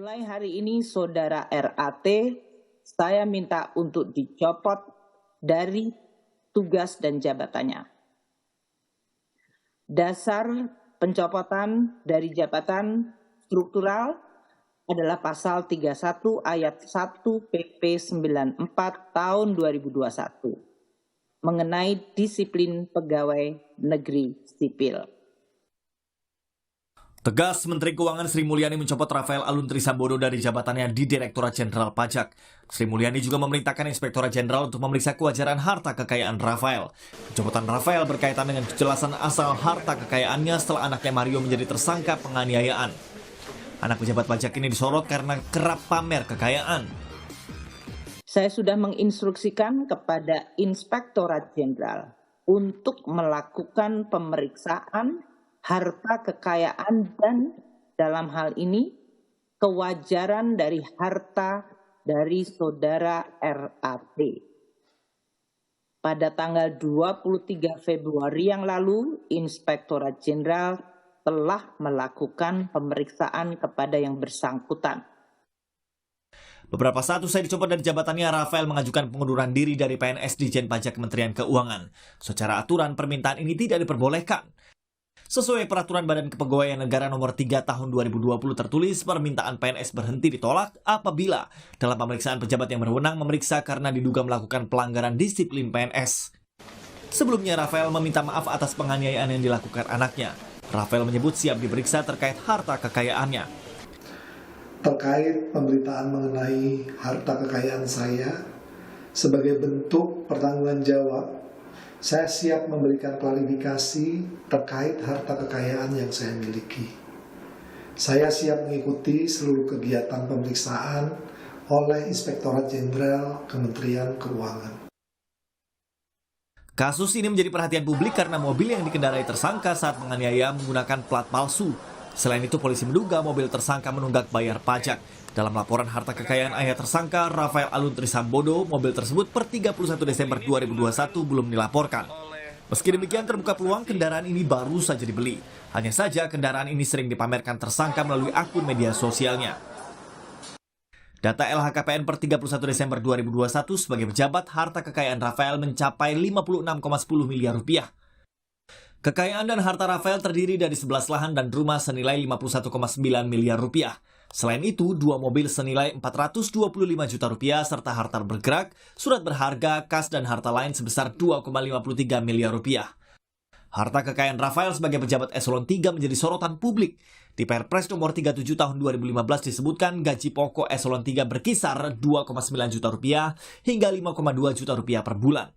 Mulai hari ini Saudara RAT, saya minta untuk dicopot dari tugas dan jabatannya. Dasar pencopotan dari jabatan struktural adalah pasal 31 ayat 1 PP 94 tahun 2021 mengenai disiplin pegawai negeri sipil. Tegas, Menteri Keuangan Sri Mulyani mencopot Rafael Aluntri Sambodo dari jabatannya di Direktorat Jenderal Pajak. Sri Mulyani juga memerintahkan Inspektorat Jenderal untuk memeriksa kewajaran harta kekayaan Rafael. Pencopotan Rafael berkaitan dengan kejelasan asal harta kekayaannya setelah anaknya Mario menjadi tersangka penganiayaan. Anak pejabat pajak ini disorot karena kerap pamer kekayaan. Saya sudah menginstruksikan kepada Inspektorat Jenderal untuk melakukan pemeriksaan harta kekayaan dan dalam hal ini kewajaran dari harta dari saudara RAT. Pada tanggal 23 Februari yang lalu, Inspektorat Jenderal telah melakukan pemeriksaan kepada yang bersangkutan. Beberapa saat usai dicopot dari jabatannya, Rafael mengajukan pengunduran diri dari PNS Ditjen Pajak Kementerian Keuangan. Secara aturan, permintaan ini tidak diperbolehkan. Sesuai Peraturan Badan Kepegawaian Negara Nomor 3 Tahun 2020 tertulis, permintaan PNS berhenti ditolak apabila dalam pemeriksaan pejabat yang berwenang memeriksa karena diduga melakukan pelanggaran disiplin PNS. Sebelumnya, Rafael meminta maaf atas penganiayaan yang dilakukan anaknya. Rafael menyebut siap diperiksa terkait harta kekayaannya. Terkait pemberitaan mengenai harta kekayaan saya, sebagai bentuk pertanggungan jawab, saya siap memberikan klarifikasi terkait harta kekayaan yang saya miliki. Saya siap mengikuti seluruh kegiatan pemeriksaan oleh Inspektorat Jenderal Kementerian Keuangan. Kasus ini menjadi perhatian publik karena mobil yang dikendarai tersangka saat menganiaya menggunakan plat palsu. Selain itu, polisi menduga mobil tersangka menunggak bayar pajak. Dalam laporan harta kekayaan ayah tersangka, Rafael Aluntri Sambodo, mobil tersebut per 31 Desember 2021 belum dilaporkan. Meski demikian, terbuka peluang kendaraan ini baru saja dibeli. Hanya saja, kendaraan ini sering dipamerkan tersangka melalui akun media sosialnya. Data LHKPN per 31 Desember 2021 sebagai pejabat, harta kekayaan Rafael mencapai 56,10 miliar rupiah. Kekayaan dan harta Rafael terdiri dari 11 lahan dan rumah senilai 51,9 miliar rupiah. Selain itu, 2 mobil senilai 425 juta rupiah serta harta bergerak, surat berharga, kas dan harta lain sebesar 2,53 miliar rupiah. Harta kekayaan Rafael sebagai pejabat eselon 3 menjadi sorotan publik. Di Perpres nomor 37 tahun 2015 disebutkan gaji pokok eselon 3 berkisar 2,9 juta rupiah hingga 5,2 juta rupiah per bulan.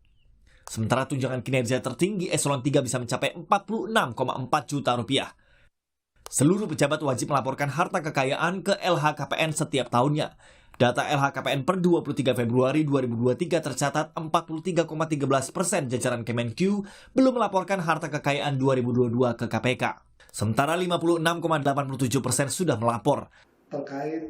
Sementara tunjangan kinerja tertinggi eselon 3 bisa mencapai 46,4 juta rupiah. Seluruh pejabat wajib melaporkan harta kekayaan ke LHKPN setiap tahunnya. Data LHKPN per 23 Februari 2023 tercatat 43,13% jajaran Kemenq belum melaporkan harta kekayaan 2022 ke KPK. Sementara 56,87% sudah melapor.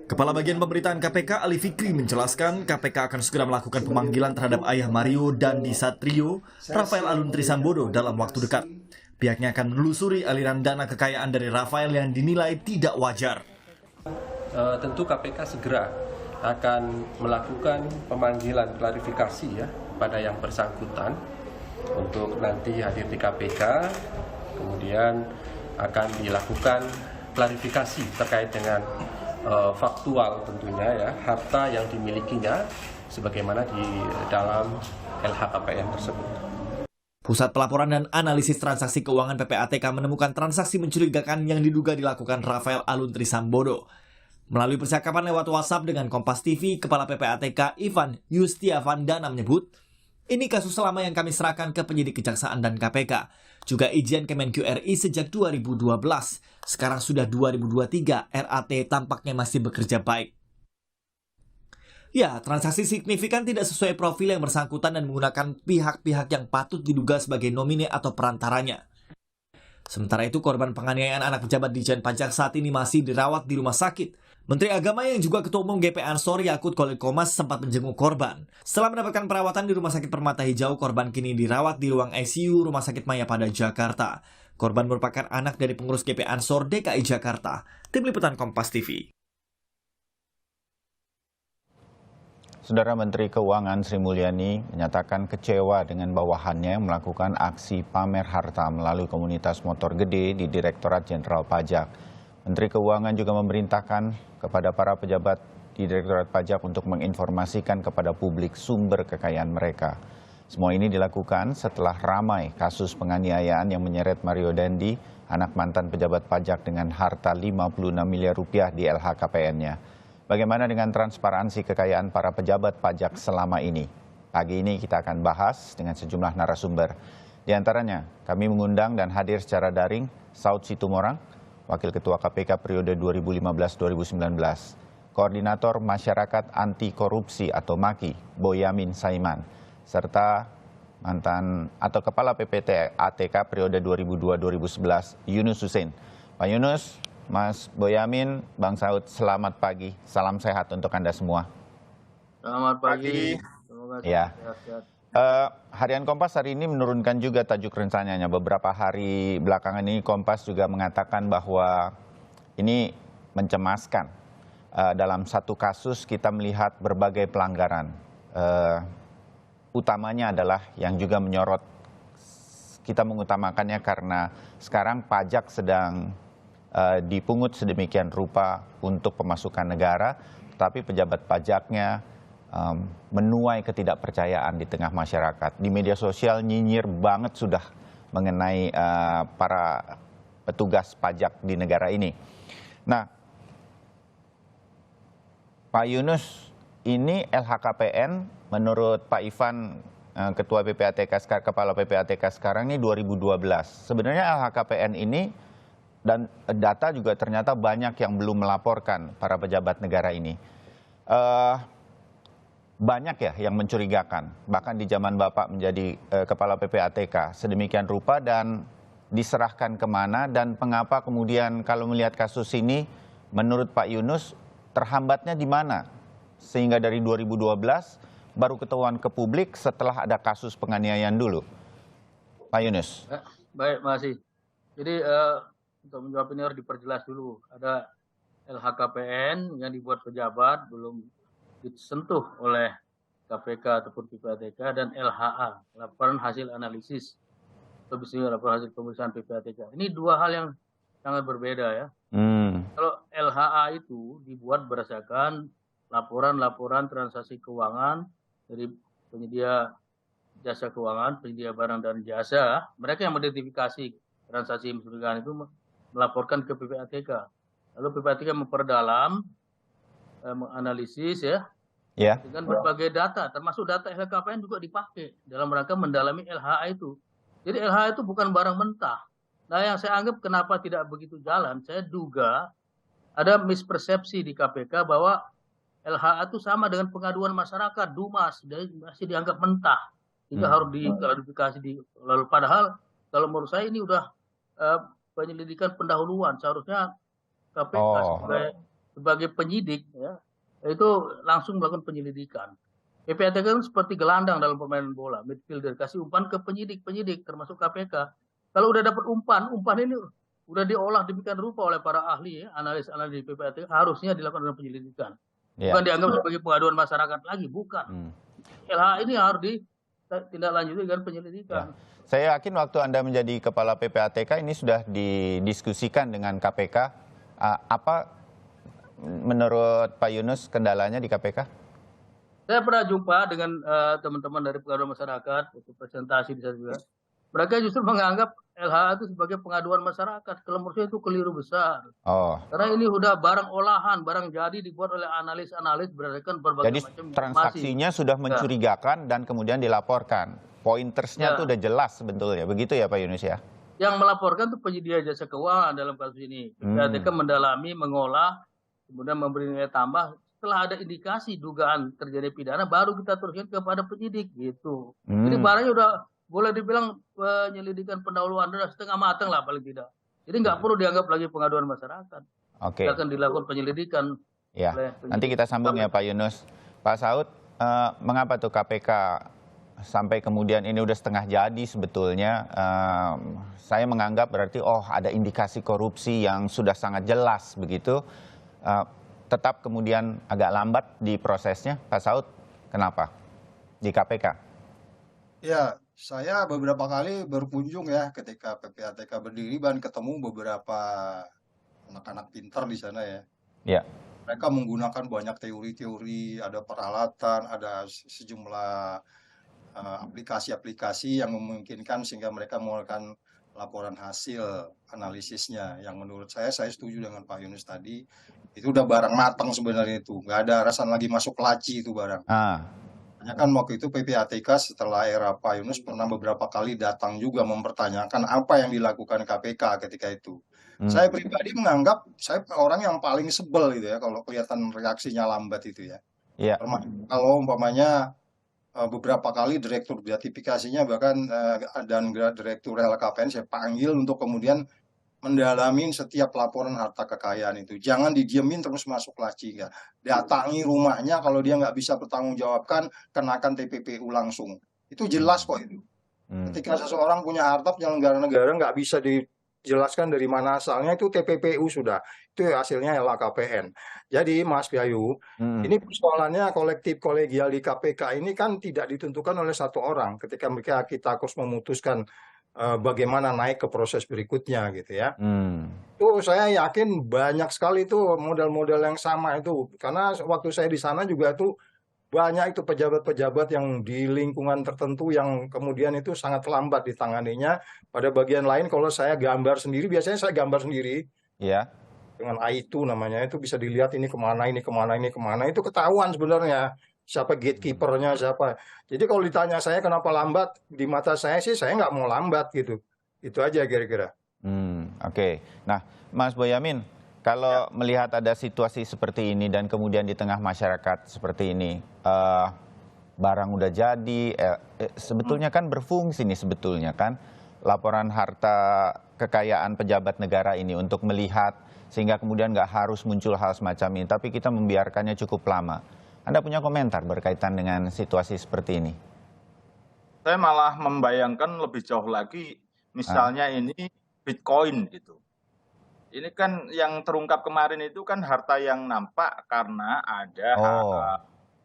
Kepala Bagian Pemberitaan KPK Ali Fikri menjelaskan KPK akan segera melakukan pemanggilan terhadap ayah Mario dan Satrio, Rafael Aluntri Sambodo dalam waktu dekat. Pihaknya akan menelusuri aliran dana kekayaan dari Rafael yang dinilai tidak wajar. Tentu KPK segera akan melakukan pemanggilan klarifikasi ya pada yang bersangkutan untuk nanti hadir di KPK, kemudian akan dilakukan klarifikasi terkait dengan faktual tentunya ya harta yang dimilikinya sebagaimana di dalam LHKPN tersebut. Pusat Pelaporan dan Analisis Transaksi Keuangan PPATK menemukan transaksi mencurigakan yang diduga dilakukan Rafael Aluntri Sambodo. Melalui percakapan lewat WhatsApp dengan Kompas TV, Kepala PPATK Ivan Yustiavandana menyebut, ini kasus lama yang kami serahkan ke penyidik Kejaksaan dan KPK. Juga izin Kemenq RI sejak 2012. Sekarang sudah 2023, RAT tampaknya masih bekerja baik. Ya, transaksi signifikan tidak sesuai profil yang bersangkutan dan menggunakan pihak-pihak yang patut diduga sebagai nomine atau perantaranya. Sementara itu, korban penganiayaan anak pejabat Ditjen Pajak saat ini masih dirawat di rumah sakit. Menteri Agama yang juga Ketua Umum GP Ansor Yakut Khalil Qomas sempat menjenguk korban. Setelah mendapatkan perawatan di Rumah Sakit Permata Hijau, korban kini dirawat di ruang ICU Rumah Sakit Mayapada, Jakarta. Korban merupakan anak dari pengurus GP Ansor DKI Jakarta. Tim Liputan Kompas TV. Saudara Menteri Keuangan Sri Mulyani menyatakan kecewa dengan bawahannya yang melakukan aksi pamer harta melalui komunitas motor gede di Direktorat Jenderal Pajak. Menteri Keuangan juga memerintahkan kepada para pejabat di Direktorat Pajak untuk menginformasikan kepada publik sumber kekayaan mereka. Semua ini dilakukan setelah ramai kasus penganiayaan yang menyeret Mario Dandi, anak mantan pejabat pajak dengan harta 56 miliar rupiah di LHKPN-nya. Bagaimana dengan transparansi kekayaan para pejabat pajak selama ini? Pagi ini kita akan bahas dengan sejumlah narasumber. Di antaranya, kami mengundang dan hadir secara daring Saud Situmorang, Wakil Ketua KPK periode 2015-2019, Koordinator Masyarakat Anti Korupsi atau MAKI, Boyamin Saiman, serta mantan atau Kepala PPATK periode 2002-2011, Yunus Hussein. Pak Yunus, Mas Boyamin, Bang Saud, selamat pagi. Salam sehat untuk Anda semua. Selamat pagi. Semoga Ya. sehat-sehat. Harian Kompas hari ini menurunkan juga tajuk rencananya. Beberapa hari belakangan ini Kompas juga mengatakan bahwa ini mencemaskan. Dalam satu kasus kita melihat berbagai pelanggaran. Utamanya adalah yang juga menyorot, kita mengutamakannya karena sekarang pajak sedang dipungut sedemikian rupa untuk pemasukan negara, tapi pejabat pajaknya menuai ketidakpercayaan di tengah masyarakat. Di media sosial nyinyir banget sudah mengenai para petugas pajak di negara ini. Nah, Pak Yunus, ini LHKPN menurut Pak Ivan, Ketua PPATK, Kepala PPATK sekarang ini 2012. Sebenarnya LHKPN ini dan data juga ternyata banyak yang belum melaporkan para pejabat negara ini. Banyak ya yang mencurigakan, bahkan di zaman Bapak menjadi Kepala PPATK sedemikian rupa dan diserahkan kemana dan mengapa kemudian kalau melihat kasus ini menurut Pak Yunus terhambatnya di mana? Sehingga dari 2012 baru ketahuan ke publik setelah ada kasus penganiayaan dulu. Pak Yunus. Baik, makasih. Jadi untuk menjawab ini harus diperjelas dulu. Ada LHKPN yang dibuat pejabat belum disentuh oleh KPK ataupun PPATK, dan LHA, laporan hasil analisis atau misalnya laporan hasil pemeriksaan PPATK. Ini dua hal yang sangat berbeda ya. Kalau LHA itu dibuat berdasarkan laporan-laporan transaksi keuangan dari penyedia jasa keuangan, penyedia barang dan jasa, mereka yang mengidentifikasi transaksi mencurigakan itu melaporkan ke PPATK. Lalu PPATK memperdalam, menganalisis ya, dengan berbagai data, termasuk data LHKPN juga dipakai dalam rangka mendalami LHA itu. Jadi LHA itu bukan barang mentah. Nah, yang saya anggap kenapa tidak begitu jalan, saya duga ada mispersepsi di KPK bahwa LHA itu sama dengan pengaduan masyarakat, DUMAS, masih dianggap mentah. Jika harus diklarifikasi lalu padahal kalau menurut saya ini udah penyelidikan pendahuluan, seharusnya KPK sebagai penyidik ya, itu langsung melakukan penyelidikan. PPATK kan seperti gelandang dalam permainan bola, midfielder kasih umpan ke penyidik termasuk KPK. Kalau udah dapat umpan ini udah diolah demikian rupa oleh para ahli ya, analis di PPATK, harusnya dilakukan dalam penyelidikan. Bukan dianggap sebagai pengaduan masyarakat lagi, bukan. LHA ini harus ditindaklanjuti dengan penyelidikan. Saya yakin waktu Anda menjadi Kepala PPATK ini sudah didiskusikan dengan KPK. Apa menurut Pak Yunus kendalanya di KPK? Saya pernah jumpa dengan teman-teman dari pengaduan masyarakat, untuk presentasi di sana juga. Mereka justru menganggap LHA itu sebagai pengaduan masyarakat. Kalau menurut saya itu keliru besar. Karena ini sudah barang olahan, barang jadi dibuat oleh analis berdasarkan berbagai macam informasi. Transaksinya sudah mencurigakan dan kemudian dilaporkan. Pointersnya itu udah jelas sebetulnya. Begitu ya Pak Yunus ya? Yang melaporkan itu penyedia jasa keuangan dalam kasus ini. PPATK mendalami, mengolah, kemudian memberi nilai tambah. Setelah ada indikasi dugaan terjadi pidana, baru kita teruskan kepada penyidik gitu. Jadi barangnya udah boleh dibilang penyelidikan pendahuluan sudah setengah matang lah paling tidak. Jadi nggak perlu dianggap lagi pengaduan masyarakat. Akan dilakukan penyelidikan. Ya, nanti kita sambung ya Pak Yunus. Pak Saud, mengapa tuh KPK sampai kemudian ini udah setengah jadi sebetulnya? Saya menganggap berarti ada indikasi korupsi yang sudah sangat jelas begitu. Tetap kemudian agak lambat di prosesnya, Pak Saud. Kenapa? Di KPK? Ya, saya beberapa kali berkunjung ya ketika PPATK berdiri dan ketemu beberapa anak-anak pintar di sana ya. Ya. Mereka menggunakan banyak teori-teori, ada peralatan, ada sejumlah aplikasi-aplikasi yang memungkinkan sehingga mereka mengeluarkan laporan hasil analisisnya. Yang menurut saya setuju dengan Pak Yunus tadi, itu udah barang matang sebenarnya itu. Nggak ada alasan lagi masuk laci itu barang. Hanya kan waktu itu PPATK setelah era Pak Yunus pernah beberapa kali datang juga mempertanyakan apa yang dilakukan KPK ketika itu. Saya pribadi menganggap saya orang yang paling sebel gitu ya kalau kelihatan reaksinya lambat itu ya. Iya. Kalau umpamanya beberapa kali direktur gratifikasinya bahkan dan direktur LHKPN saya panggil untuk kemudian mendalami setiap laporan harta kekayaan itu. Jangan didiemin terus masuk laci. Enggak. Datangi rumahnya, kalau dia nggak bisa bertanggungjawabkan, kenakan TPPU langsung. Itu jelas kok itu. Ketika seseorang punya harta penyelenggara negara nggak bisa dijelaskan dari mana asalnya, itu TPPU sudah. Itu hasilnya LHKPN. Jadi Mas Bayu, ini persoalannya kolektif kolegial di KPK ini kan tidak ditentukan oleh satu orang. Ketika kita harus memutuskan bagaimana naik ke proses berikutnya gitu ya. Tuh saya yakin banyak sekali tuh model-model yang sama itu. Karena waktu saya di sana juga tuh banyak itu pejabat-pejabat yang di lingkungan tertentu yang kemudian itu sangat lambat ditanganinya. Pada bagian lain kalau saya gambar sendiri, biasanya saya gambar sendiri. Iya. Dengan A2 namanya, itu bisa dilihat ini kemana, ini kemana, ini kemana. Itu ketahuan sebenarnya. Siapa gatekeepernya, siapa. Jadi kalau ditanya saya kenapa lambat, di mata saya sih saya nggak mau lambat gitu. Itu aja kira-kira. Oke. Nah, Mas Boyamin, kalau melihat ada situasi seperti ini dan kemudian di tengah masyarakat seperti ini, barang udah jadi, sebetulnya kan berfungsi nih sebetulnya kan, laporan harta kekayaan pejabat negara ini untuk melihat sehingga kemudian nggak harus muncul hal semacam ini, tapi kita membiarkannya cukup lama. Anda punya komentar berkaitan dengan situasi seperti ini? Saya malah membayangkan lebih jauh lagi, misalnya ini Bitcoin gitu. Ini kan yang terungkap kemarin itu kan harta yang nampak karena ada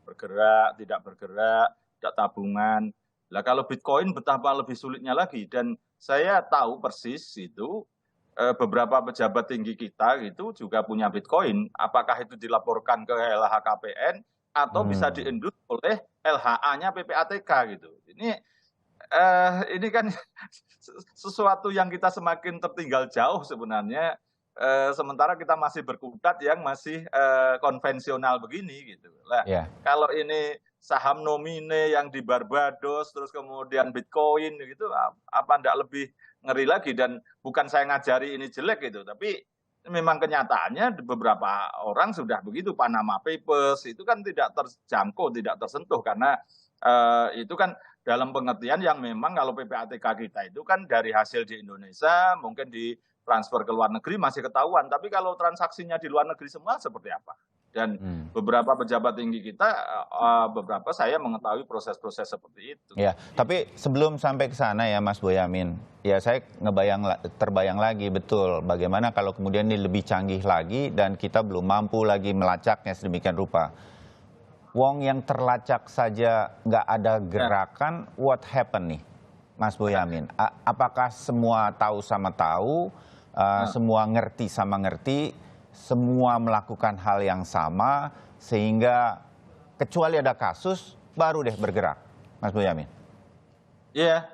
bergerak, tidak bergerak, tidak tabungan. Lah kalau Bitcoin betapa lebih sulitnya lagi. Dan saya tahu persis itu beberapa pejabat tinggi kita itu juga punya Bitcoin. Apakah itu dilaporkan ke LHKPN atau bisa diendus oleh LHA-nya PPATK gitu. Ini kan sesuatu yang kita semakin tertinggal jauh sebenarnya. Sementara kita masih berkutat yang masih konvensional begini gitu. Lah, kalau ini saham nomine yang di Barbados terus kemudian Bitcoin gitu, apa enggak lebih ngeri lagi? Dan bukan saya ngajari ini jelek gitu, tapi memang kenyataannya beberapa orang sudah begitu. Panama Papers itu kan tidak terjangkau, tidak tersentuh karena itu kan dalam pengertian yang memang kalau PPATK kita itu kan dari hasil di Indonesia mungkin di transfer ke luar negeri masih ketahuan, tapi kalau transaksinya di luar negeri semua seperti apa? Dan beberapa pejabat tinggi kita, beberapa saya mengetahui proses-proses seperti itu. Ya, tapi sebelum sampai ke sana ya Mas Boyamin, ya saya terbayang lagi betul bagaimana kalau kemudian ini lebih canggih lagi dan kita belum mampu lagi melacaknya sedemikian rupa. Wong yang terlacak saja nggak ada gerakan, what happen nih Mas Boyamin? Apakah semua tahu sama tahu, semua ngerti sama ngerti, semua melakukan hal yang sama, sehingga kecuali ada kasus, baru deh bergerak, Mas Boyamin? Iya,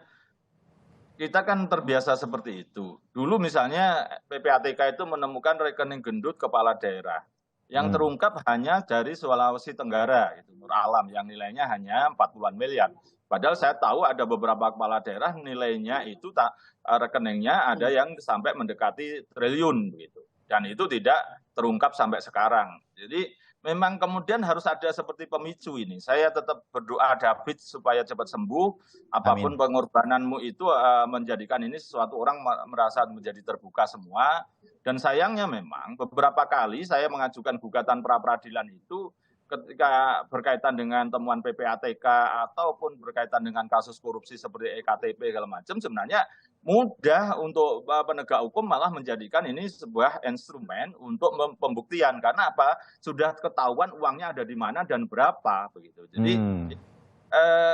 kita kan terbiasa seperti itu. Dulu misalnya PPATK itu menemukan rekening gendut kepala daerah. Yang terungkap hanya dari Sulawesi Tenggara, itu Nur Alam, yang nilainya hanya 40-an miliar. Padahal saya tahu ada beberapa kepala daerah nilainya itu rekeningnya ada yang sampai mendekati triliun begitu. Dan itu tidak terungkap sampai sekarang. Jadi memang kemudian harus ada seperti pemicu ini. Saya tetap berdoa David supaya cepat sembuh. Apapun pengorbananmu itu menjadikan ini sesuatu orang merasa menjadi terbuka semua. Dan sayangnya memang beberapa kali saya mengajukan gugatan pra-peradilan itu ketika berkaitan dengan temuan PPATK ataupun berkaitan dengan kasus korupsi seperti EKTP segala macam, sebenarnya mudah untuk penegak hukum malah menjadikan ini sebuah instrumen untuk pembuktian. Karena apa? Sudah ketahuan uangnya ada di mana dan berapa begitu. Jadi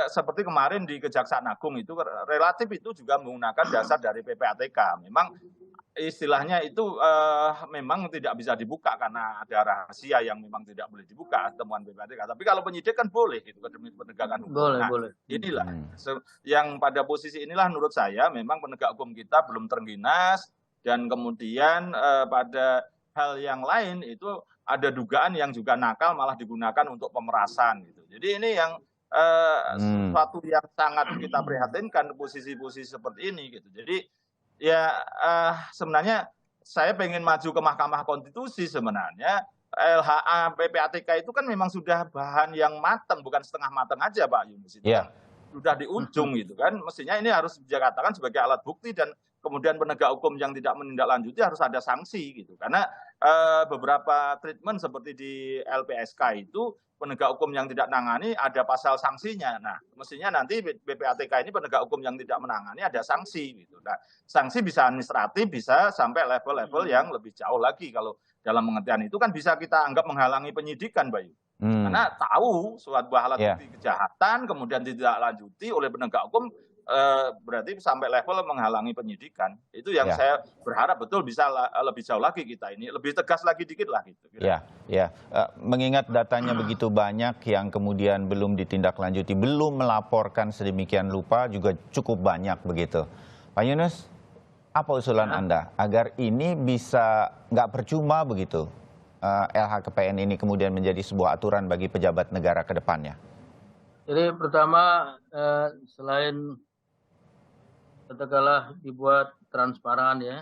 seperti kemarin di Kejaksaan Agung itu relatif itu juga menggunakan dasar dari PPATK. Memang istilahnya itu memang tidak bisa dibuka karena ada rahasia yang memang tidak boleh dibuka temuan PPATK. Tapi kalau penyidik kan boleh gitu demi penegakan hukum. Boleh, Nah, boleh. inilah yang pada posisi inilah menurut saya memang penegak hukum kita belum terengginas dan kemudian pada hal yang lain itu ada dugaan yang juga nakal malah digunakan untuk pemerasan gitu. Jadi ini yang sesuatu yang sangat kita prihatinkan posisi-posisi seperti ini gitu. Jadi ya sebenarnya saya pengen maju ke Mahkamah Konstitusi sebenarnya. LHA PPATK itu kan memang sudah bahan yang matang, bukan setengah matang aja Pak Yunus. Itu kan sudah di ujung gitu kan. Mestinya ini harus dikatakan sebagai alat bukti dan kemudian penegak hukum yang tidak menindaklanjuti harus ada sanksi gitu. Karena beberapa treatment seperti di LPSK itu penegak hukum yang tidak menangani ada pasal sanksinya. Nah, mestinya nanti PPATK ini penegak hukum yang tidak menangani ada sanksi gitu. Nah, sanksi bisa administratif, bisa sampai level-level yang lebih jauh lagi. Kalau dalam pengertian itu kan bisa kita anggap menghalangi penyidikan, Bayu. Karena tahu suatu alat bukti kejahatan kemudian ditindaklanjuti oleh penegak hukum berarti sampai level menghalangi penyidikan. Itu yang saya berharap betul bisa lebih jauh lagi kita ini, lebih tegas lagi dikit lah gitu. Mengingat datanya begitu banyak yang kemudian belum ditindaklanjuti, belum melaporkan sedemikian rupa juga cukup banyak begitu. Pak Yunus, apa usulan Anda agar ini bisa nggak percuma begitu LHKPN ini kemudian menjadi sebuah aturan bagi pejabat negara ke depannya? Jadi pertama selain katakanlah dibuat transparan ya,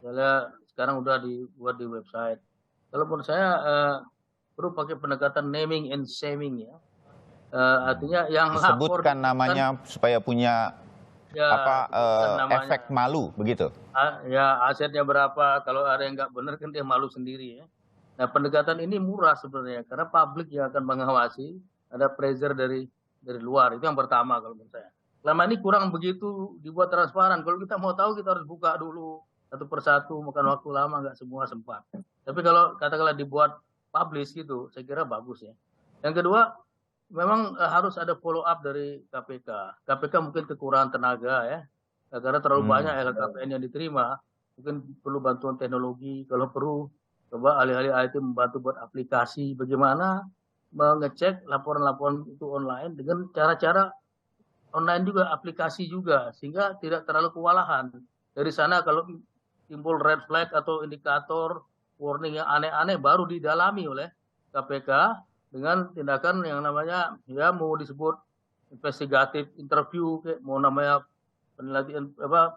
misalnya sekarang udah dibuat di website. Kalau menurut saya perlu pakai pendekatan naming and shaming ya, artinya yang disebutkan namanya supaya punya efek malu begitu. Ya asetnya berapa, kalau ada yang nggak benar kan dia malu sendiri ya. Nah pendekatan ini murah sebenarnya karena publik yang akan mengawasi, ada pressure dari luar, itu yang pertama kalau menurut saya. Selama ini kurang begitu dibuat transparan. Kalau kita mau tahu kita harus buka dulu satu persatu, makan waktu lama, nggak semua sempat. Tapi kalau katakanlah dibuat publish gitu, saya kira bagus ya. Yang kedua, memang harus ada follow up dari KPK. KPK mungkin kekurangan tenaga ya, karena terlalu banyak LHKPN yang diterima. Mungkin perlu bantuan teknologi. Kalau perlu, coba ahli-ahli IT membantu buat aplikasi. Bagaimana mengecek laporan-laporan itu online dengan cara-cara online juga, aplikasi juga, sehingga tidak terlalu kewalahan. Dari sana kalau timbul red flag atau indikator warning yang aneh-aneh baru didalami oleh KPK dengan tindakan yang namanya ya mau disebut investigatif interview, kayak mau namanya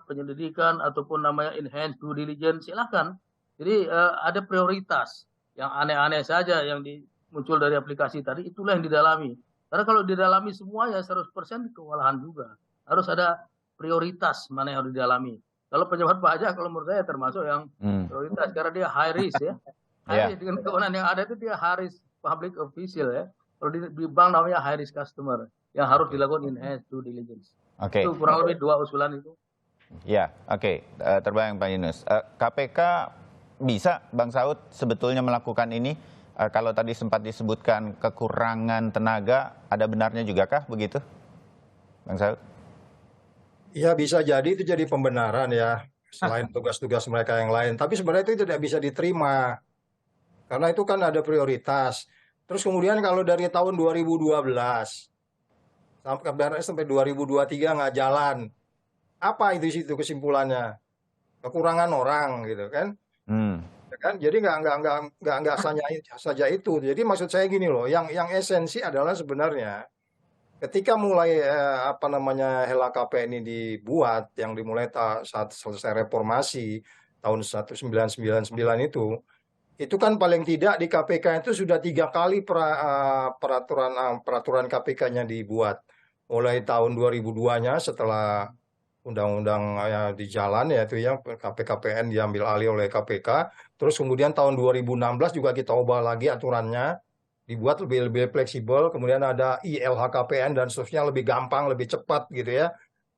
penyelidikan ataupun namanya enhanced due diligence, silakan. Jadi ada prioritas yang aneh-aneh saja yang muncul dari aplikasi tadi, itulah yang didalami. Karena kalau didalami semuanya 100% kewalahan juga. Harus ada prioritas mana yang harus didalami. Kalau pejabat pajak kalau menurut saya termasuk yang prioritas karena dia high risk ya. High risk dengan kewenangan yang ada itu dia high risk public official ya. Kalau di bank namanya high risk customer yang harus dilakukan enhanced due diligence. Itu kurang lebih 2 usulan itu. Ya, terbayang Pak Yunus. KPK bisa Bang Saud sebetulnya melakukan ini? Kalau tadi sempat disebutkan kekurangan tenaga, ada benarnya juga kah begitu, Bang Saud? Ya bisa jadi itu jadi pembenaran ya, selain tugas-tugas mereka yang lain. Tapi sebenarnya itu tidak bisa diterima, karena itu kan ada prioritas. Terus kemudian kalau dari tahun 2012 sampai 2023 nggak jalan, apa itu situ kesimpulannya? Kekurangan orang gitu kan? Kan jadi nggak saja itu. Jadi maksud saya gini loh, yang esensi adalah sebenarnya ketika mulai LHKPN ini dibuat, yang dimulai saat selesai reformasi tahun 1999 itu kan paling tidak di KPK itu sudah 3 kali peraturan KPK-nya dibuat. Mulai tahun 2002-nya setelah undang-undang di jalan yaitu ya KPKPN diambil alih oleh KPK. Terus kemudian tahun 2016 juga kita ubah lagi aturannya, dibuat lebih fleksibel. Kemudian ada ILHKPN dan seterusnya lebih gampang, lebih cepat gitu ya.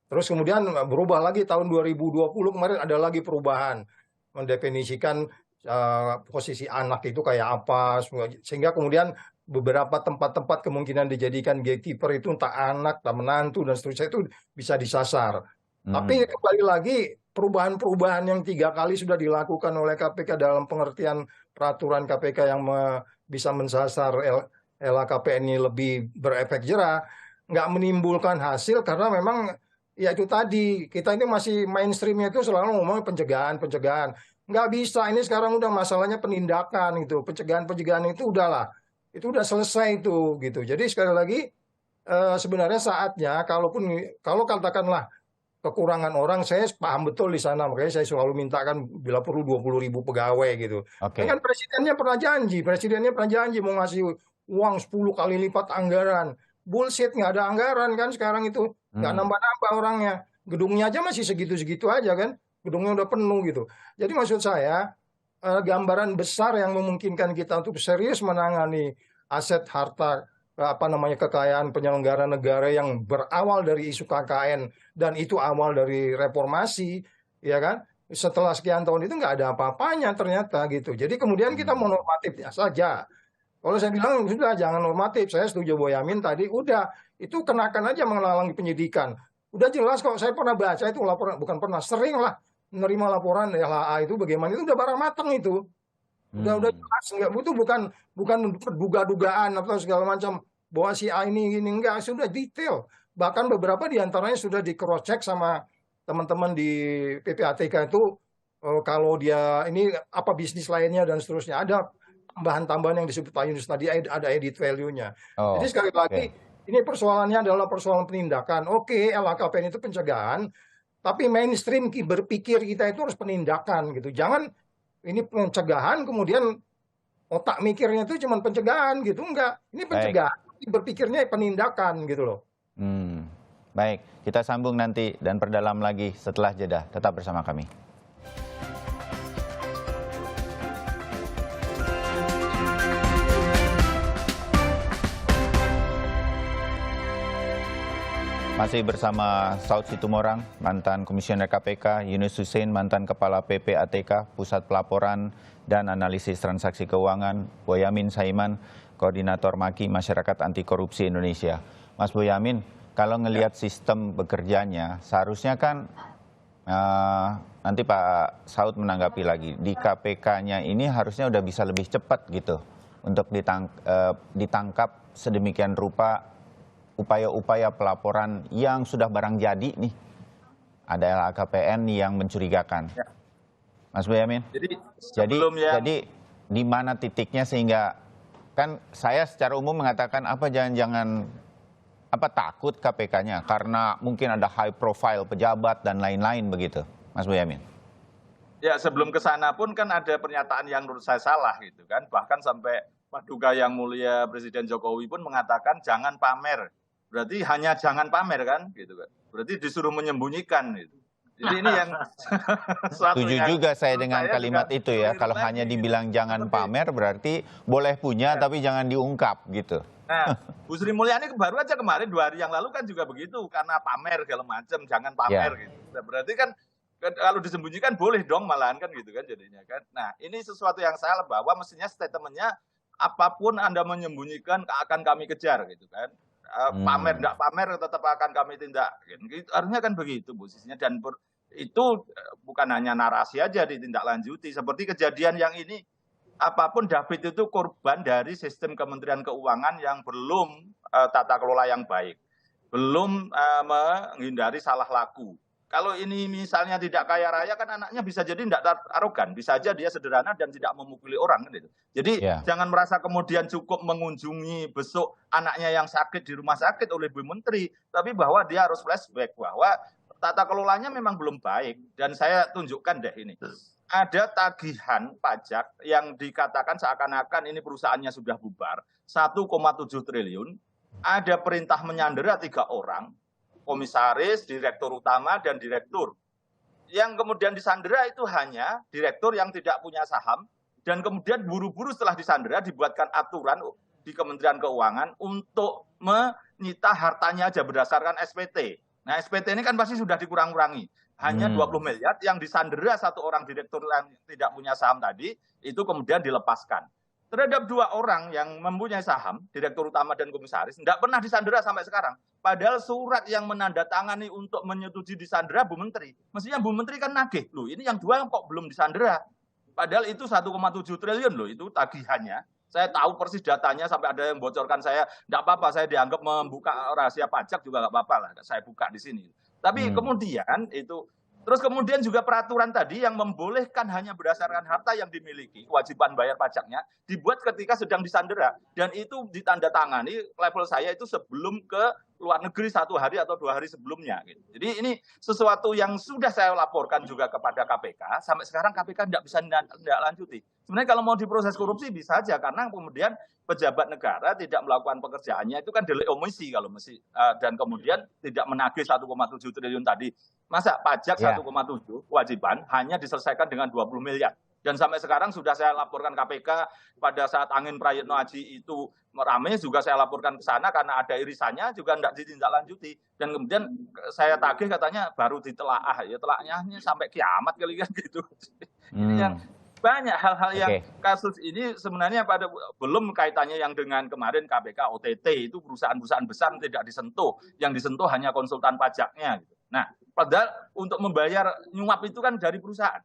Terus kemudian berubah lagi tahun 2020 kemarin ada lagi perubahan mendefinisikan posisi anak itu kayak apa, sehingga kemudian beberapa tempat-tempat kemungkinan dijadikan gatekeeper itu entah anak, entah menantu dan seterusnya itu bisa disasar. Tapi kembali lagi perubahan-perubahan yang 3 kali sudah dilakukan oleh KPK dalam pengertian peraturan KPK yang bisa mensasar LHKPN ini lebih berefek jera, nggak menimbulkan hasil karena memang ya itu tadi kita ini masih mainstreamnya itu selalu ngomong pencegahan. Nggak bisa, ini sekarang udah masalahnya penindakan gitu, pencegahan itu udahlah, itu udah selesai itu gitu. Jadi sekali lagi sebenarnya saatnya kalau katakanlah kekurangan orang, saya paham betul di sana, makanya saya selalu mintakan bila perlu 20.000 pegawai gitu. Kan presidennya pernah janji mau ngasih uang 10 kali lipat anggaran. Bullshit, nggak ada anggaran kan sekarang itu, nggak nambah-nambah orangnya. Gedungnya aja masih segitu-segitu aja kan, gedungnya udah penuh gitu. Jadi maksud saya gambaran besar yang memungkinkan kita untuk serius menangani aset harta kekayaan penyelenggara negara yang berawal dari isu KKN dan itu awal dari reformasi, ya kan? Setelah sekian tahun itu nggak ada apa-apanya ternyata gitu. Jadi kemudian kita mau normatifnya saja. Kalau saya bilang sudah jangan normatif, saya setuju Boyamin tadi, udah itu kenakan aja menghalangi penyidikan. Udah jelas kok, saya pernah baca itu laporan, bukan pernah, sering lah menerima laporan LHA itu bagaimana, itu udah barang matang itu. Udah jelas, nggak butuh, bukan duga-dugaan atau segala macam bahwa si A ini enggak, sudah detail. Bahkan beberapa diantaranya sudah di cross check sama teman-teman di PPATK itu, kalau dia ini apa bisnis lainnya dan seterusnya, ada tambahan-tambahan yang disebut Pak Yunus tadi, ada edit value-nya. Jadi sekali lagi ini persoalannya adalah persoalan penindakan. Oke, LHKPN itu pencegahan, tapi mainstream berpikir kita itu harus penindakan gitu. Jangan ini pencegahan kemudian otak mikirnya itu cuma pencegahan gitu, enggak. Ini pencegahan, berpikirnya penindakan gitu loh. Baik, kita sambung nanti dan perdalam lagi setelah jeda. Tetap bersama kami. Masih bersama Saud Situmorang, mantan Komisioner KPK, Yunus Hussein, mantan Kepala PPATK, Pusat Pelaporan dan Analisis Transaksi Keuangan, Boyamin Saiman, Koordinator MAKI Masyarakat Anti Korupsi Indonesia. Mas Boyamin, kalau ngelihat sistem bekerjanya, seharusnya kan nanti Pak Saud menanggapi lagi, di KPK-nya ini harusnya udah bisa lebih cepat gitu untuk ditangkap sedemikian rupa upaya-upaya pelaporan yang sudah barang jadi nih. Ada LHKPN yang mencurigakan. Mas Boyamin, jadi di mana titiknya sehingga kan saya secara umum mengatakan jangan takut KPK-nya karena mungkin ada high profile pejabat dan lain-lain begitu, Mas Boyamin. Ya, sebelum ke sana pun kan ada pernyataan yang menurut saya salah gitu kan. Bahkan sampai Paduka Yang Mulia Presiden Jokowi pun mengatakan jangan pamer. Berarti hanya jangan pamer kan gitu kan. Berarti disuruh menyembunyikan gitu. Jadi ini yang setuju juga saya dengan kalimat itu ya. Kalau hanya dibilang jangan pamer berarti boleh punya tapi jangan diungkap gitu. Nah, Bu Sri Mulyani baru aja kemarin 2 hari yang lalu kan juga begitu karena pamer segala macam, jangan pamer gitu. Nah, berarti kan kalau disembunyikan boleh dong malahan kan gitu kan jadinya kan. Nah, ini sesuatu yang salah bahwa mestinya statementnya apapun Anda menyembunyikan akan kami kejar gitu kan. Pamer tidak pamer tetap akan kami tindak. Harusnya kan begitu posisinya dan itu bukan hanya narasi aja ditindaklanjuti seperti kejadian yang ini. Apapun David itu korban dari sistem Kementerian Keuangan yang belum tata kelola yang baik, belum menghindari salah laku. Kalau ini misalnya tidak kaya raya kan anaknya bisa jadi tidak arogan, bisa aja dia sederhana dan tidak memukuli orang kan gitu. Jadi jangan merasa kemudian cukup mengunjungi besok anaknya yang sakit di rumah sakit oleh Bu Menteri, tapi bahwa dia harus flashback bahwa tata kelolanya memang belum baik. Dan saya tunjukkan deh ini. Ada tagihan pajak yang dikatakan seakan-akan ini perusahaannya sudah bubar, 1,7 triliun, ada perintah menyandera 3 orang, komisaris, direktur utama, dan direktur. Yang kemudian disandera itu hanya direktur yang tidak punya saham, dan kemudian buru-buru setelah disandera dibuatkan aturan di Kementerian Keuangan untuk menyita hartanya aja berdasarkan SPT. Nah, SPT ini kan pasti sudah dikurang-kurangi. Hanya 20 miliar yang disandera satu orang direktur yang tidak punya saham tadi, itu kemudian dilepaskan. Terhadap 2 orang yang mempunyai saham, direktur utama dan komisaris, tidak pernah disandera sampai sekarang. Padahal surat yang menandatangani untuk menyetujui disandera Bu Menteri. Mestinya Bu Menteri kan nagih, loh ini yang 2 kok belum disandera. Padahal itu 1,7 triliun loh, itu tagihannya. Saya tahu persis datanya sampai ada yang bocorkan saya. Tidak apa-apa, saya dianggap membuka rahasia pajak juga nggak apa-apa lah. Saya buka di sini. Tapi kemudian itu, terus kemudian juga peraturan tadi yang membolehkan hanya berdasarkan harta yang dimiliki, kewajiban bayar pajaknya, dibuat ketika sedang disandera. Dan itu ditandatangani level saya itu sebelum ke luar negeri 1 hari atau 2 hari sebelumnya. Gitu. Jadi ini sesuatu yang sudah saya laporkan juga kepada KPK, sampai sekarang KPK tidak bisa lanjuti. Sebenarnya kalau mau diproses korupsi bisa saja, karena kemudian pejabat negara tidak melakukan pekerjaannya, itu kan delik omisi kalau mesti, dan kemudian tidak menagih 1,7 triliun tadi. Masa pajak 1,7 kewajiban hanya diselesaikan dengan 20 miliar. Dan sampai sekarang sudah saya laporkan KPK pada saat Angin Prayitno Aji itu rame, juga saya laporkan ke sana karena ada irisannya juga tidak ditindaklanjuti. Dan kemudian saya tagih katanya baru ditelaah, ya telahnya sampai kiamat kali kan gitu. Ini yang banyak hal-hal yang kasus ini sebenarnya pada belum kaitannya yang dengan kemarin KPK OTT itu perusahaan-perusahaan besar tidak disentuh, yang disentuh hanya konsultan pajaknya. Gitu. Nah, padahal untuk membayar nyuap itu kan dari perusahaan.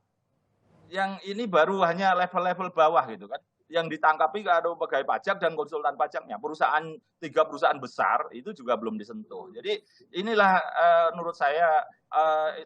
Yang ini baru hanya level-level bawah gitu kan. Yang ditangkapi ada pegawai pajak dan konsultan pajaknya. 3 perusahaan besar itu juga belum disentuh. Jadi inilah menurut saya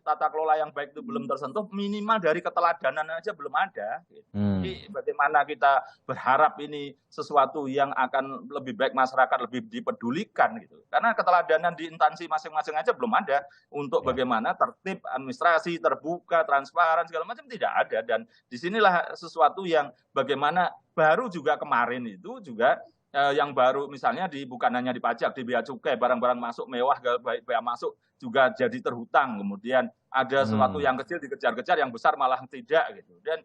tata kelola yang baik itu belum tersentuh, minimal dari keteladanan aja belum ada. Gitu. Jadi bagaimana kita berharap ini sesuatu yang akan lebih baik masyarakat lebih dipedulikan gitu. Karena keteladanan di instansi masing-masing aja belum ada untuk bagaimana tertib, administrasi, terbuka, transparan segala macam tidak ada. Dan disinilah sesuatu yang bagaimana baru juga kemarin itu juga yang baru misalnya bukan hanya di pajak, di bea cukai, barang-barang masuk mewah, bea masuk juga jadi terhutang. Kemudian ada sesuatu yang kecil dikejar-kejar, yang besar malah tidak gitu. Dan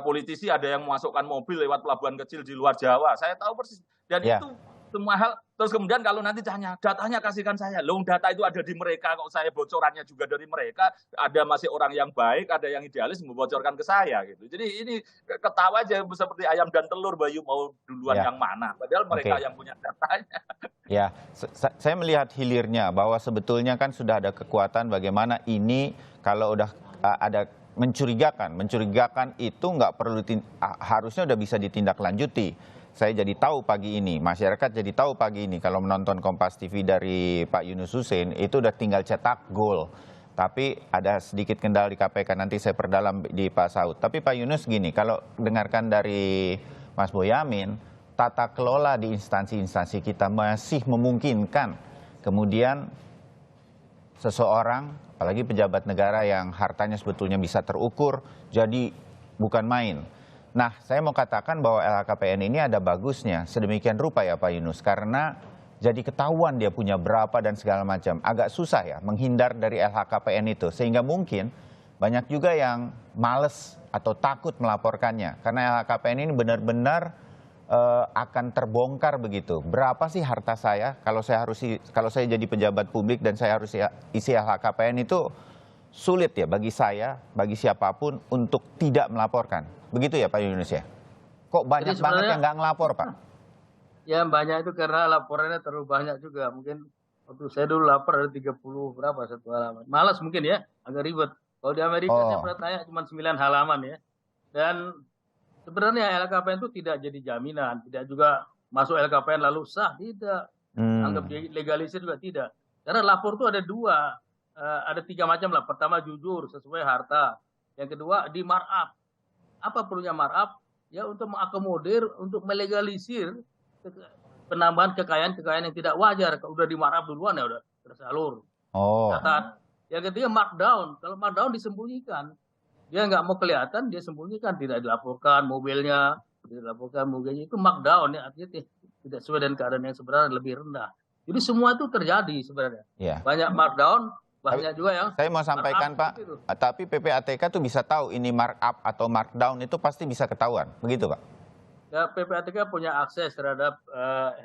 politisi ada yang memasukkan mobil lewat pelabuhan kecil di luar Jawa. Saya tahu persis. Dan itu semua hal. Terus kemudian kalau nanti datanya kasihkan saya. Loh, data itu ada di mereka, kok saya bocorannya juga dari mereka. Ada masih orang yang baik, ada yang idealis membocorkan ke saya gitu. Jadi ini ketawa aja seperti ayam dan telur, Bayu mau duluan yang mana. Padahal mereka yang punya datanya. Ya, saya melihat hilirnya bahwa sebetulnya kan sudah ada kekuatan bagaimana ini kalau udah ada mencurigakan itu nggak perlu harusnya udah bisa ditindaklanjuti. Saya jadi tahu pagi ini, masyarakat jadi tahu pagi ini kalau menonton Kompas TV dari Pak Yunus Hussein itu udah tinggal cetak gol. Tapi ada sedikit kendala di KPK, nanti saya perdalam di Pak Saud. Tapi Pak Yunus gini, kalau dengarkan dari Mas Boyamin, tata kelola di instansi-instansi kita masih memungkinkan. Kemudian seseorang, apalagi pejabat negara yang hartanya sebetulnya bisa terukur, jadi bukan main. Nah, saya mau katakan bahwa LHKPN ini ada bagusnya, sedemikian rupa ya Pak Yunus, karena jadi ketahuan dia punya berapa dan segala macam. Agak susah ya menghindar dari LHKPN itu, sehingga mungkin banyak juga yang males atau takut melaporkannya. Karena LHKPN ini benar-benar akan terbongkar begitu. Berapa sih harta saya kalau saya jadi pejabat publik dan saya harus isi LHKPN itu sulit ya bagi saya, bagi siapapun untuk tidak melaporkan. Begitu ya Pak Yunus ya? Kok banyak banget yang nggak ngelapor Pak? Ya banyak itu karena laporannya terlalu banyak juga. Mungkin waktu saya dulu lapor ada 30 berapa satu halaman. Malas mungkin ya, agak ribet. Kalau di Amerika saya pernah tanya cuma 9 halaman ya. Dan sebenarnya LKPN itu tidak jadi jaminan. Tidak juga masuk LKPN lalu sah, tidak. Anggap legalisir juga tidak. Karena lapor itu ada 2. Ada 3 macam lah. Pertama jujur sesuai harta. Yang kedua di markup. Apa perlunya markup? Ya untuk mengakomodir, untuk melegalisir penambahan kekayaan yang tidak wajar. Kalau udah di markup duluan ya udah tersalur. Catat. Yang ketiga markdown. Kalau markdown disembunyikan. Dia nggak mau kelihatan, dia sembunyikan. Tidak dilaporkan mobilnya, itu markdown. Ya, artinya tidak sesuai dengan keadaan yang sebenarnya lebih rendah. Jadi semua itu terjadi sebenarnya. Banyak markdown. Banyak juga yang saya mau sampaikan Pak, gitu. Tapi PPATK tuh bisa tahu ini markup atau markdown itu pasti bisa ketahuan, begitu Pak? Ya, PPATK punya akses terhadap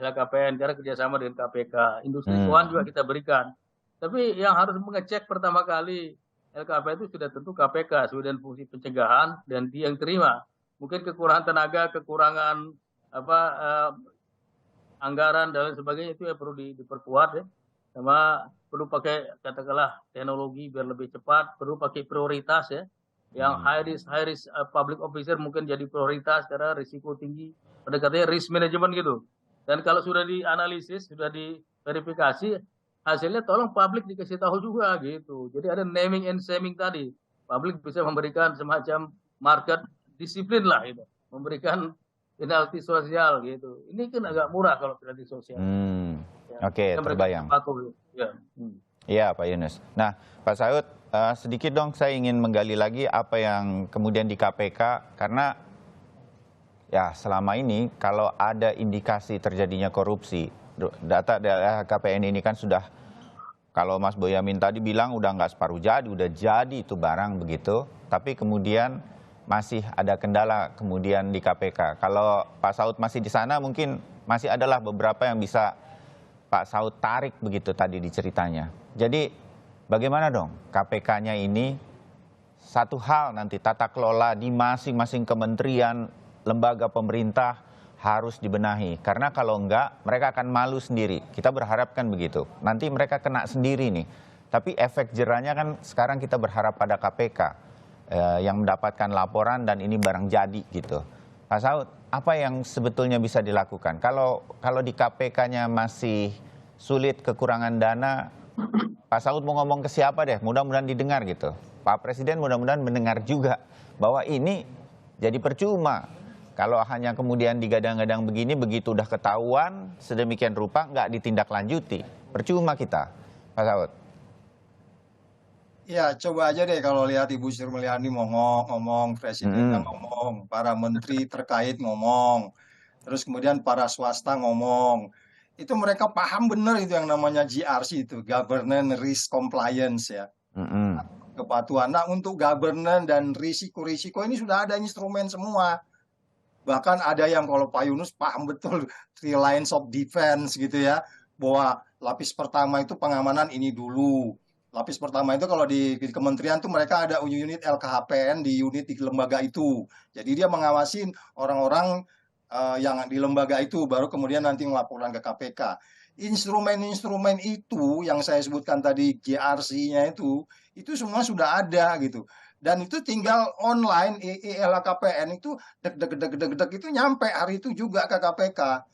LHKPN karena kerjasama dengan KPK. Industri keuangan juga kita berikan. Tapi yang harus mengecek pertama kali LKPN itu sudah tentu KPK sesuai dengan fungsi pencegahan dan dia yang terima. Mungkin kekurangan tenaga, kekurangan anggaran dan lain sebagainya itu ya perlu diperkuat ya. Sama perlu pakai katakanlah teknologi biar lebih cepat, perlu pakai prioritas ya. Yang high risk public officer mungkin jadi prioritas karena risiko tinggi. Pendekatannya risk management gitu. Dan kalau sudah dianalisis, sudah diverifikasi, hasilnya tolong publik dikasih tahu juga gitu. Jadi ada naming and shaming tadi. Publik bisa memberikan semacam market disiplin lah gitu. Memberikan penalti sosial gitu. Ini kan agak murah kalau penalti sosial. Ya. Oke, terbayang. Iya Pak Yunus. Nah Pak Saud, sedikit dong saya ingin menggali lagi apa yang kemudian di KPK. Karena ya selama ini kalau ada indikasi terjadinya korupsi, data dari KPN ini kan sudah, kalau Mas Boyamin tadi bilang udah nggak separuh jadi, udah jadi itu barang begitu. Tapi kemudian masih ada kendala kemudian di KPK. Kalau Pak Saud masih di sana mungkin masih adalah beberapa yang bisa Pak Saud tarik begitu tadi di ceritanya. Jadi bagaimana dong KPK-nya ini, satu hal nanti tata kelola di masing-masing kementerian, lembaga pemerintah harus dibenahi. Karena kalau enggak, mereka akan malu sendiri. Kita berharapkan begitu. Nanti mereka kena sendiri nih. Tapi efek jerahnya kan sekarang kita berharap pada KPK yang mendapatkan laporan dan ini barang jadi gitu. Pak Saud, apa yang sebetulnya bisa dilakukan? Kalau di KPK-nya masih sulit, kekurangan dana, Pak Saud mau ngomong ke siapa deh? Mudah-mudahan didengar gitu. Pak Presiden mudah-mudahan mendengar juga bahwa ini jadi percuma. Kalau hanya kemudian digadang-gadang begini, begitu udah ketahuan, sedemikian rupa nggak ditindaklanjuti. Percuma kita, Pak Saud. Ya, coba aja deh kalau lihat Ibu Sri Mulyani ngomong, Presidennya ngomong, para menteri terkait ngomong, terus kemudian para swasta ngomong. Itu mereka paham benar itu yang namanya GRC itu, Governance Risk Compliance ya. Kepatuhan. Nah, untuk governance dan risiko-risiko ini sudah ada instrumen semua. Bahkan ada yang kalau Pak Yunus paham betul 3 lines of defense gitu ya, bahwa lapis pertama itu pengamanan ini dulu. Lapis pertama itu kalau di kementerian tuh mereka ada unit LKHPN di unit di lembaga itu. Jadi dia mengawasin orang-orang yang di lembaga itu, baru kemudian nanti melaporkan ke KPK. Instrumen-instrumen itu yang saya sebutkan tadi GRC-nya itu semua sudah ada gitu. Dan itu tinggal online, LHKPN itu deg itu nyampe hari itu juga ke KPK.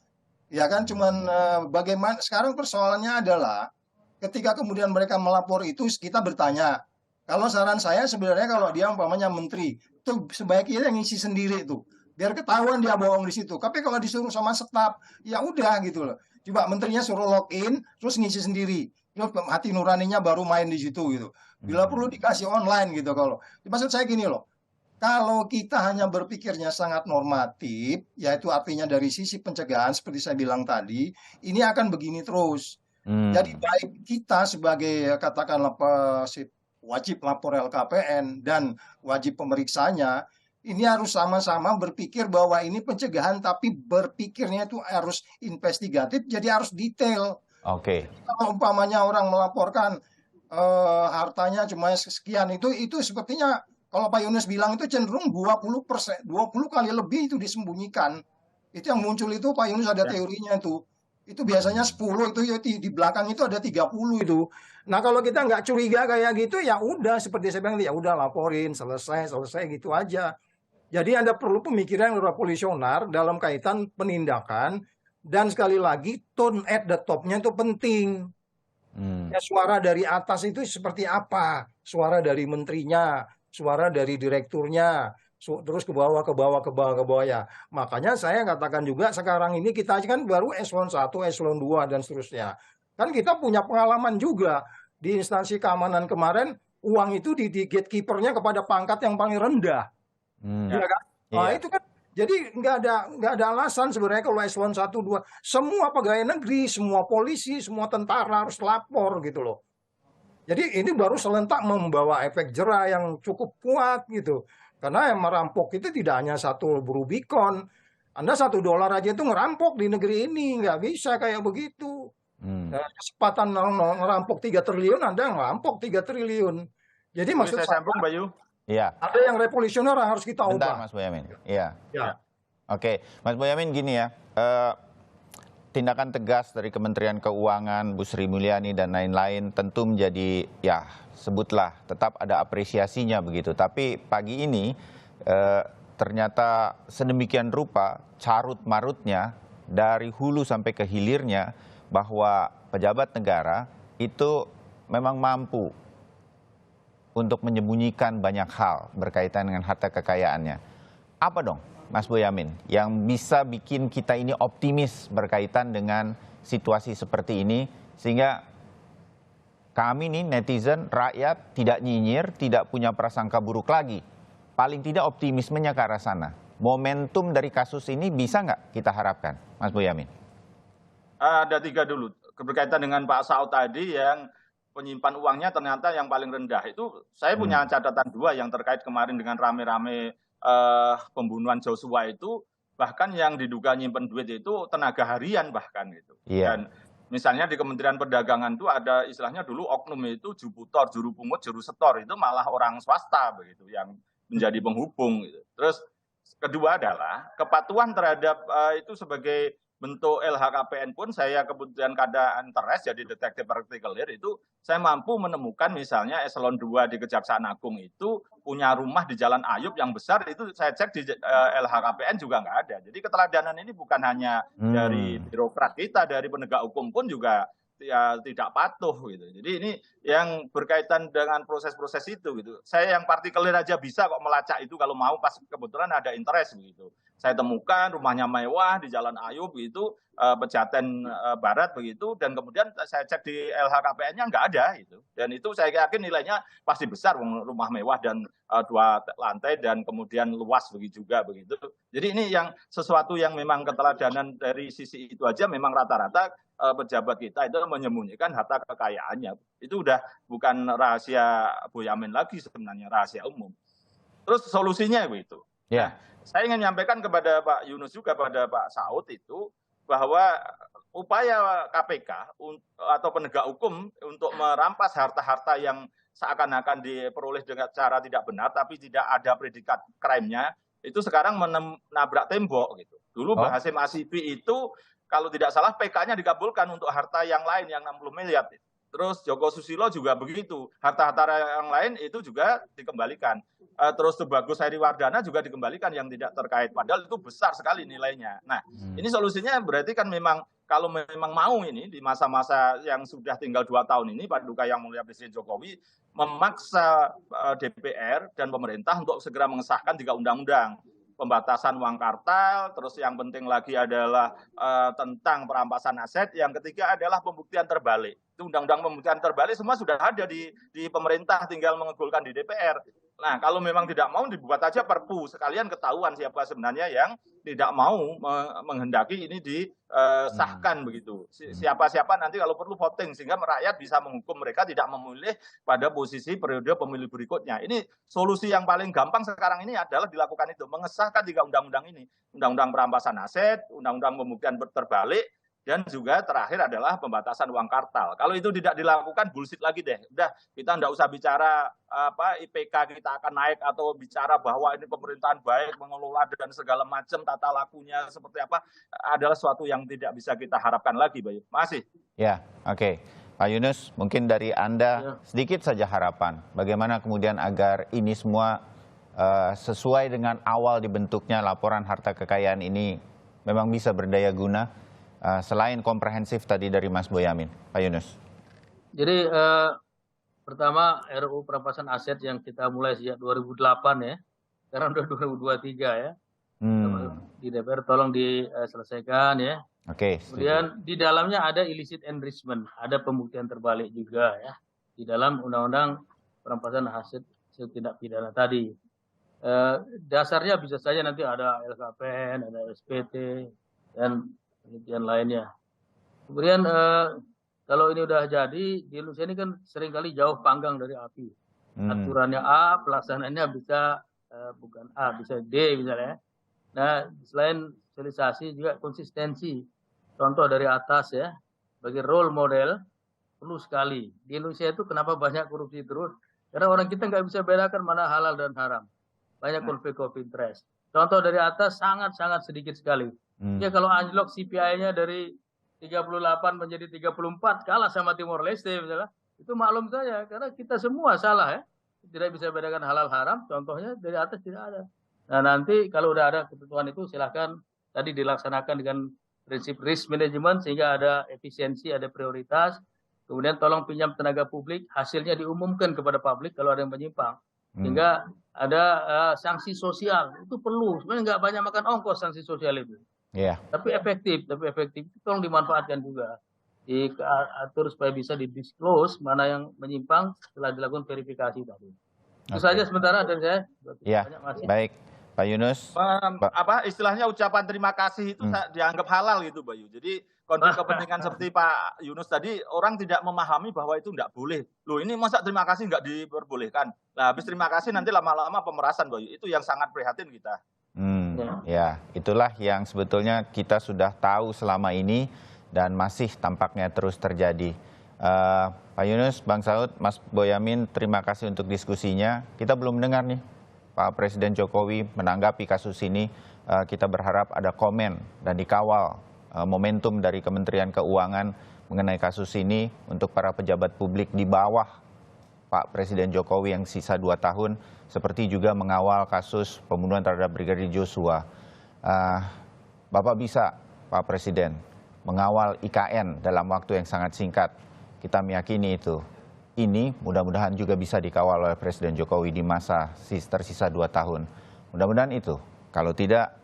Ya kan, cuman bagaimana sekarang persoalannya adalah ketika kemudian mereka melapor itu kita bertanya. Kalau saran saya sebenarnya kalau dia umpamanya menteri, itu sebaiknya yang ngisi sendiri tuh. Biar ketahuan dia bohong di situ. Tapi kalau disuruh sama staf, ya udah gitu loh. Coba menterinya suruh login, terus ngisi sendiri. Hati nuraninya baru main di situ gitu. Bila perlu dikasih online gitu kalau. Maksud saya gini loh. Kalau kita hanya berpikirnya sangat normatif, yaitu artinya dari sisi pencegahan seperti saya bilang tadi, ini akan begini terus. Jadi baik kita sebagai katakanlah wajib lapor LKPN dan wajib pemeriksanya, ini harus sama-sama berpikir bahwa ini pencegahan, tapi berpikirnya itu harus investigatif, jadi harus detail. Oke. Kalau umpamanya orang melaporkan hartanya cuma sekian, itu sepertinya kalau Pak Yunus bilang itu cenderung 20 kali lebih itu disembunyikan. Itu yang muncul itu Pak Yunus ada teorinya itu. Itu biasanya 10, itu di belakang itu ada 30 itu. Nah, kalau kita nggak curiga kayak gitu, ya udah seperti saya bilang, ya udah laporin, selesai gitu aja. Jadi ada perlu pemikiran yang revolusioner dalam kaitan penindakan, dan sekali lagi tone at the top-nya itu penting. Ya, suara dari atas itu seperti apa? Suara dari menterinya, suara dari direkturnya, terus ke bawah ya. Makanya saya katakan juga sekarang ini kita kan baru eselon 1, eselon 2 dan seterusnya. Kan kita punya pengalaman juga di instansi keamanan kemarin, uang itu di gatekeeper-nya kepada pangkat yang paling rendah. Ya kan? Nah, itu kan jadi nggak ada alasan sebenarnya kalau eselon 1, 2, semua pegawai negeri, semua polisi, semua tentara harus lapor gitu loh. Jadi ini baru selentak membawa efek jerah yang cukup kuat gitu. Karena yang merampok itu tidak hanya satu Rubicon. Anda $1 aja itu ngerampok di negeri ini, nggak bisa kayak begitu. Kesempatan ngerampok 3 triliun, Anda ngerampok 3 triliun. Jadi Boleh maksud saya saya sambung, Bayu? Iya. ada yang revolusioner yang harus kita Bentar, ubah. Mas Boyamin. Iya. Ya. Oke, Mas Boyamin gini ya. Tindakan tegas dari Kementerian Keuangan, Bu Sri Mulyani dan lain-lain tentu menjadi ya sebutlah tetap ada apresiasinya begitu. Tapi pagi ini ternyata sedemikian rupa carut marutnya dari hulu sampai ke hilirnya bahwa pejabat negara itu memang mampu untuk menyembunyikan banyak hal berkaitan dengan harta kekayaannya. Apa dong, Mas Boyamin, yang bisa bikin kita ini optimis berkaitan dengan situasi seperti ini, sehingga kami nih netizen, rakyat tidak nyinyir, tidak punya prasangka buruk lagi. Paling tidak optimismenya ke arah sana. Momentum dari kasus ini bisa nggak kita harapkan, Mas Boyamin? Ada 3 dulu. Berkaitan dengan Pak Saud tadi yang penyimpan uangnya ternyata yang paling rendah. Itu saya punya catatan 2 yang terkait kemarin dengan rame-rame pembunuhan Joshua itu, bahkan yang diduga nyimpen duit itu tenaga harian bahkan gitu. Iya. Dan misalnya di Kementerian Perdagangan itu ada istilahnya dulu oknum itu juputor, juru pungut, juru setor, itu malah orang swasta begitu yang menjadi penghubung gitu. Terus kedua adalah kepatuhan terhadap itu sebagai bentuk LHKPN pun saya kemudian keadaan teres jadi detektif partikelir itu saya mampu menemukan misalnya eselon 2 di Kejaksaan Agung itu punya rumah di Jalan Ayub yang besar, itu saya cek di LHKPN juga nggak ada. Jadi keteladanan ini bukan hanya dari birokrat kita, dari penegak hukum pun juga ya tidak patuh gitu. Jadi ini yang berkaitan dengan proses-proses itu gitu. Saya yang partikelir aja bisa kok melacak itu kalau mau pas kebetulan ada interest begitu. Saya temukan rumahnya mewah di Jalan Ayub itu Pejaten Barat begitu, dan kemudian saya cek di LHKPN-nya nggak ada itu. Dan itu saya yakin nilainya pasti besar, rumah mewah dan 2 lantai dan kemudian luas begitu juga begitu. Jadi ini yang sesuatu yang memang keteladanan dari sisi itu aja memang rata-rata pejabat kita itu menyembunyikan harta kekayaannya. Itu udah bukan rahasia Boyamin lagi sebenarnya, rahasia umum. Terus solusinya begitu. Ya. Saya ingin menyampaikan kepada Pak Yunus juga pada Pak Saud itu bahwa upaya KPK atau penegak hukum untuk merampas harta-harta yang seakan-akan diperoleh dengan cara tidak benar tapi tidak ada predikat crime-nya itu sekarang menabrak tembok gitu. Dulu Pak Hasyim Asybi itu kalau tidak salah PK-nya dikabulkan untuk harta yang lain yang 60 miliar. Terus Joko Susilo juga begitu. Harta-harta yang lain itu juga dikembalikan. Terus Tubagus Heriwardana juga dikembalikan yang tidak terkait. Padahal itu besar sekali nilainya. Nah, ini solusinya berarti kan memang kalau memang mau ini di masa-masa yang sudah tinggal 2 tahun ini, Paduka Yang Mulia Presiden Jokowi memaksa DPR dan pemerintah untuk segera mengesahkan 3 undang-undang. Pembatasan uang kartal, terus yang penting lagi adalah tentang perampasan aset, yang ketiga adalah pembuktian terbalik. Itu undang-undang pembuktian terbalik semua sudah ada di pemerintah, tinggal mengegulkan di DPR. Nah, kalau memang tidak mau dibuat aja Perpu, sekalian ketahuan siapa sebenarnya yang tidak mau menghendaki ini disahkan begitu. Siapa-siapa nanti kalau perlu voting sehingga rakyat bisa menghukum mereka tidak memilih pada posisi periode pemilu berikutnya. Ini solusi yang paling gampang sekarang ini adalah dilakukan itu, mengesahkan 3 undang-undang ini. Undang-undang perampasan aset, undang-undang pembuktian terbalik, dan juga terakhir adalah pembatasan uang kartal. Kalau itu tidak dilakukan, bullshit lagi deh. Udah, kita nggak usah bicara IPK kita akan naik atau bicara bahwa ini pemerintahan baik mengelola dan segala macam tata lakunya seperti apa, adalah sesuatu yang tidak bisa kita harapkan lagi, Bayu. Masih. Ya, oke. Pak Yunus, mungkin dari Anda sedikit saja harapan. Bagaimana kemudian agar ini semua sesuai dengan awal dibentuknya laporan harta kekayaan ini memang bisa berdaya guna? Selain komprehensif tadi dari Mas Boyamin, Pak Yunus. Jadi pertama RUU perampasan aset yang kita mulai sejak 2008 ya, sekarang udah 2023 ya. Di DPR tolong diselesaikan ya. Oke. Kemudian di dalamnya ada illicit enrichment, ada pembuktian terbalik juga ya di dalam undang-undang perampasan aset tindak pidana tadi. Dasarnya bisa saja nanti ada LKPN, ada SPT dan penelitian lainnya. Kemudian kalau ini udah jadi, di Indonesia ini kan seringkali jauh panggang dari api. Aturannya A, pelaksanaannya bisa bukan A, bisa D misalnya. Nah, selain sosialisasi juga konsistensi. Contoh dari atas ya, sebagai role model perlu sekali. Di Indonesia itu kenapa banyak korupsi terus? Karena orang kita nggak bisa bedakan mana halal dan haram. Banyak konflik of interest. Contoh dari atas sangat-sangat sedikit sekali. Ya kalau anjlok CPI-nya dari 38 menjadi 34 kalah sama Timor Leste misalnya, itu maklum saja karena kita semua salah ya. Tidak bisa bedakan halal haram, contohnya dari atas tidak ada. Nah nanti kalau udah ada ketentuan itu silahkan tadi dilaksanakan dengan prinsip risk management sehingga ada efisiensi, ada prioritas. Kemudian tolong pinjam tenaga publik, hasilnya diumumkan kepada publik kalau ada yang menyimpang. Sehingga ada sanksi sosial, itu perlu. Sebenarnya nggak banyak makan ongkos sanksi sosial itu. Yeah. Tapi efektif itu tolong dimanfaatkan juga. Diatur supaya bisa didisclose mana yang menyimpang setelah dilakukan verifikasi tadi. Itu saja sementara dari saya. Ya, baik. Pak Yunus. Apa istilahnya ucapan terima kasih itu dianggap halal gitu, Bayu. Jadi konflik kepentingan seperti Pak Yunus tadi, orang tidak memahami bahwa itu tidak boleh. Loh ini masa terima kasih nggak diperbolehkan? Nah habis terima kasih nanti lama-lama pemerasan, Bayu. Itu yang sangat prihatin kita. Ya, itulah yang sebetulnya kita sudah tahu selama ini dan masih tampaknya terus terjadi. Pak Yunus, Bang Saud, Mas Boyamin, terima kasih untuk diskusinya. Kita belum dengar nih Pak Presiden Jokowi menanggapi kasus ini. Kita berharap ada komen dan dikawal momentum dari Kementerian Keuangan mengenai kasus ini untuk para pejabat publik di bawah Pak Presiden Jokowi yang sisa 2 tahun, seperti juga mengawal kasus pembunuhan terhadap Brigadir Joshua. Bapak bisa, Pak Presiden, mengawal IKN dalam waktu yang sangat singkat. Kita meyakini itu. Ini mudah-mudahan juga bisa dikawal oleh Presiden Jokowi di masa tersisa 2 tahun. Mudah-mudahan itu. Kalau tidak,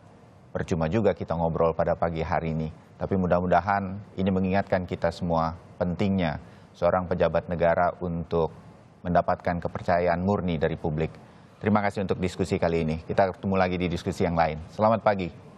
percuma juga kita ngobrol pada pagi hari ini. Tapi mudah-mudahan ini mengingatkan kita semua pentingnya seorang pejabat negara untuk mendapatkan kepercayaan murni dari publik. Terima kasih untuk diskusi kali ini. Kita ketemu lagi di diskusi yang lain. Selamat pagi.